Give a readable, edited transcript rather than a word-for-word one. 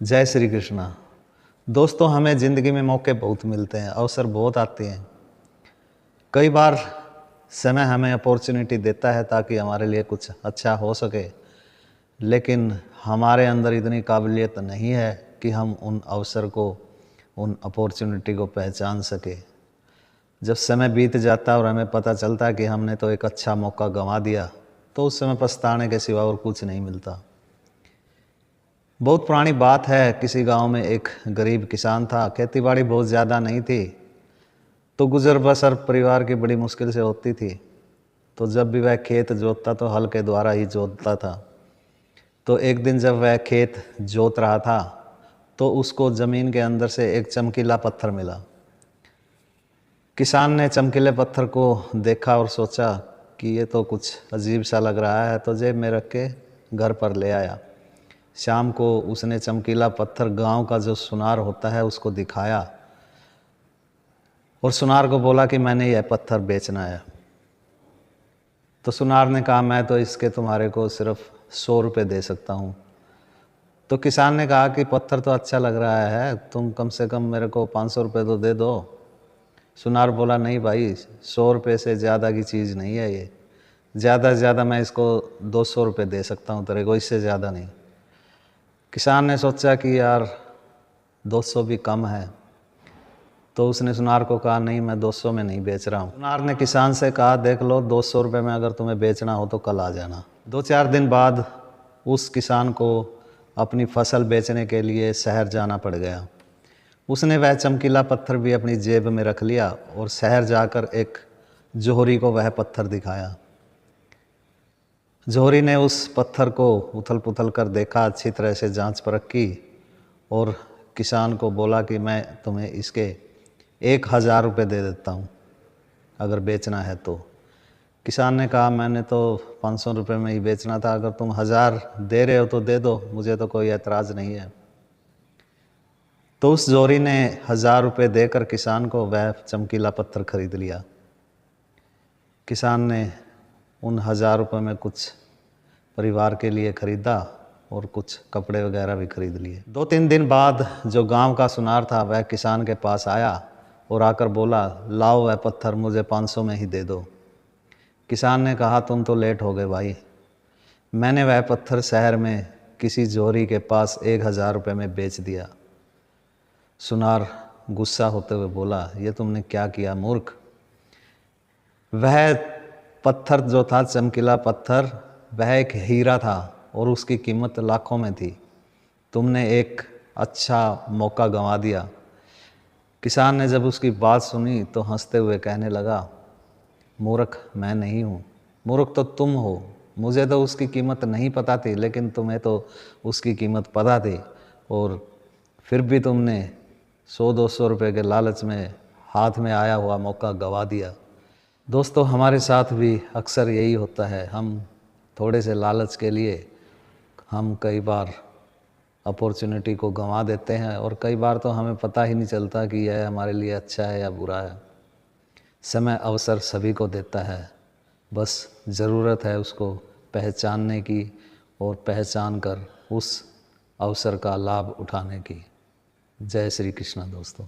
जय श्री कृष्णा। दोस्तों, हमें ज़िंदगी में मौके बहुत मिलते हैं, अवसर बहुत आते हैं। कई बार समय हमें अपॉर्चुनिटी देता है ताकि हमारे लिए कुछ अच्छा हो सके, लेकिन हमारे अंदर इतनी काबिलियत नहीं है कि हम उन अवसर को, उन अपॉर्चुनिटी को पहचान सके। जब समय बीत जाता है और हमें पता चलता है कि हमने तो एक अच्छा मौका गंवा दिया, तो उस समय पछताने के सिवा और कुछ नहीं मिलता। बहुत पुरानी बात है, किसी गांव में एक गरीब किसान था। खेतीबाड़ी बहुत ज़्यादा नहीं थी, तो गुजर बसर परिवार की बड़ी मुश्किल से होती थी। तो जब भी वह खेत जोतता तो हल के द्वारा ही जोतता था। तो एक दिन जब वह खेत जोत रहा था तो उसको ज़मीन के अंदर से एक चमकीला पत्थर मिला। किसान ने चमकीले पत्थर को देखा और सोचा कि ये तो कुछ अजीब सा लग रहा है, तो जेब में रख के घर पर ले आया। शाम को उसने चमकीला पत्थर गांव का जो सुनार होता है उसको दिखाया और सुनार को बोला कि मैंने यह पत्थर बेचना है। तो सुनार ने कहा, मैं तो इसके तुम्हारे को सिर्फ 100 रुपये दे सकता हूँ। तो किसान ने कहा कि पत्थर तो अच्छा लग रहा है, तुम कम से कम मेरे को 500 रुपये तो दे दो। सुनार बोला, नहीं भाई, 100 रुपये से ज़्यादा की चीज़ नहीं है ये। ज़्यादा से ज़्यादा मैं इसको 200 रुपये दे सकता हूँ तेरे को, इससे ज़्यादा नहीं। किसान ने सोचा कि यार 200 भी कम है, तो उसने सुनार को कहा, नहीं, मैं 200 में नहीं बेच रहा हूँ। सुनार ने किसान से कहा, देख लो, 200 रुपये में अगर तुम्हें बेचना हो तो कल आ जाना। 2-4 दिन बाद उस किसान को अपनी फसल बेचने के लिए शहर जाना पड़ गया। उसने वह चमकीला पत्थर भी अपनी जेब में रख लिया और शहर जाकर एक जोहरी को वह पत्थर दिखाया। जोहरी ने उस पत्थर को उथल पुथल कर देखा, अच्छी तरह से जांच परख की और किसान को बोला कि मैं तुम्हें इसके 1000 रुपये दे देता हूँ अगर बेचना है तो। किसान ने कहा, मैंने तो 500 रुपये में ही बेचना था, अगर तुम 1000 दे रहे हो तो दे दो, मुझे तो कोई एतराज़ नहीं है। तो उस जोहरी ने 1000 रुपये देकर किसान को वह चमकीला पत्थर खरीद लिया। किसान ने उन 1000 रुपये में कुछ परिवार के लिए ख़रीदा और कुछ कपड़े वगैरह भी खरीद लिए। 2-3 दिन बाद जो गांव का सुनार था वह किसान के पास आया और आकर बोला, लाओ वह पत्थर मुझे 500 में ही दे दो। किसान ने कहा, तुम तो लेट हो गए भाई, मैंने वह पत्थर शहर में किसी जोहरी के पास 1000 रुपये में बेच दिया। सुनार गुस्सा होते हुए बोला, ये तुमने क्या किया मूर्ख। वह पत्थर जो था, चमकीला पत्थर, वह एक हीरा था और उसकी कीमत लाखों में थी। तुमने एक अच्छा मौका गंवा दिया। किसान ने जब उसकी बात सुनी तो हंसते हुए कहने लगा, मूर्ख मैं नहीं हूँ, मूर्ख तो तुम हो। मुझे तो उसकी कीमत नहीं पता थी, लेकिन तुम्हें तो उसकी कीमत पता थी और फिर भी तुमने 100-200 रुपये के लालच में हाथ में आया हुआ मौका गंवा दिया। दोस्तों, हमारे साथ भी अक्सर यही होता है। हम थोड़े से लालच के लिए हम कई बार अपॉर्चुनिटी को गंवा देते हैं और कई बार तो हमें पता ही नहीं चलता कि यह हमारे लिए अच्छा है या बुरा है। समय अवसर सभी को देता है, बस ज़रूरत है उसको पहचानने की और पहचान कर उस अवसर का लाभ उठाने की। जय श्री कृष्ण दोस्तों।